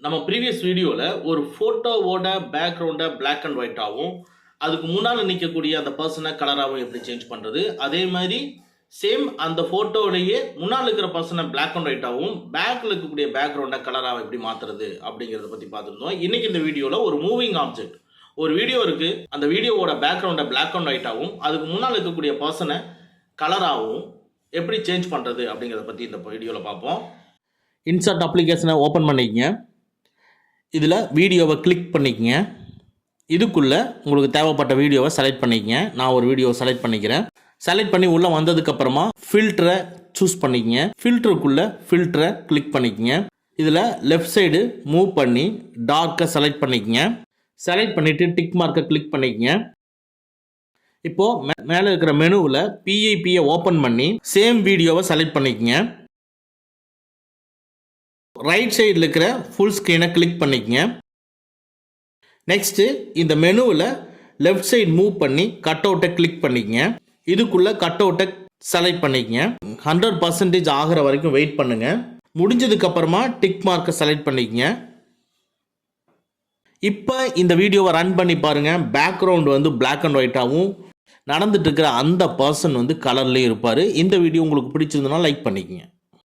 நம்ம ப்ரீவியஸ் வீடியோவில் ஒரு ஃபோட்டோவோட பேக்ரவுண்டை பிளாக் அண்ட் ஒயிட்டாகவும் அதுக்கு முன்னால் நிற்கக்கூடிய அந்த பர்சனை கலராகவும் எப்படி சேஞ்ச் பண்ணுறது, அதே மாதிரி சேம் அந்த ஃபோட்டோவிலேயே முன்னால் இருக்கிற பர்சனை பிளாக் அண்ட் ஒயிட்டாகவும் பேக்கில் இருக்கக்கூடிய பேக்ரவுண்டை கலராக எப்படி மாற்றுறது அப்படிங்கிறத பற்றி பார்த்துருந்தோம். இன்றைக்கி இந்த வீடியோவில் ஒரு மூவிங் ஆப்ஜெக்ட் ஒரு வீடியோ இருக்குது, அந்த வீடியோவோட பேக்ரவுண்டை பிளாக் அண்ட் ஒயிட்டாகவும் அதுக்கு முன்னால் இருக்கக்கூடிய பர்சனை கலராகவும் எப்படி சேஞ்ச் பண்ணுறது அப்படிங்கிறத பற்றி இந்த வீடியோவில் பார்ப்போம். இன்சர்ட் அப்ளிகேஷனை ஓப்பன் பண்ணிக்கங்க. இதில் வீடியோவை கிளிக் பண்ணிக்கங்க. இதுக்குள்ளே உங்களுக்கு தேவைப்பட்ட வீடியோவை செலக்ட் பண்ணிக்கங்க. நான் ஒரு வீடியோவை செலக்ட் பண்ணிக்கிறேன். செலக்ட் பண்ணி உள்ளே வந்ததுக்கப்புறமா ஃபில்டரை சூஸ் பண்ணிக்கங்க. ஃபில்டருக்குள்ளே ஃபில்டரை கிளிக் பண்ணிக்கங்க. இதில் லெஃப்ட் சைடு மூவ் பண்ணி டார்க்கை செலக்ட் பண்ணிக்கங்க. செலக்ட் பண்ணிவிட்டு டிக் மார்க்கை கிளிக் பண்ணிக்கங்க. இப்போது மேலே இருக்கிற மெனுவில் பிஐபியை ஓப்பன் பண்ணி சேம் வீடியோவை செலக்ட் பண்ணிக்கங்க. ரைட் சைடில் இருக்கிற ஃபுல் ஸ்க்ரீனை கிளிக் பண்ணிக்கங்க. நெக்ஸ்ட்டு இந்த மெனுவில் லெஃப்ட் சைடு மூவ் பண்ணி கட் அவுட்டை கிளிக் பண்ணிக்கங்க. இதுக்குள்ளே கட் அவுட்டை செலக்ட் பண்ணிக்கங்க. 100% ஆகிற வரைக்கும் வெயிட் பண்ணுங்கள். முடிஞ்சதுக்கப்புறமா டிக் மார்க்கை செலக்ட் பண்ணிக்கங்க. இப்போ இந்த வீடியோவை ரன் பண்ணி பாருங்கள். பேக்ரவுண்ட் வந்து பிளாக் அண்ட் ஒயிட்டாகவும் நடந்துட்டு இருக்கிற அந்த பர்சன் வந்து கலர்லேயும் இருப்பார். இந்த வீடியோ உங்களுக்கு பிடிச்சிருந்ததுன்னா லைக் பண்ணிக்கங்க.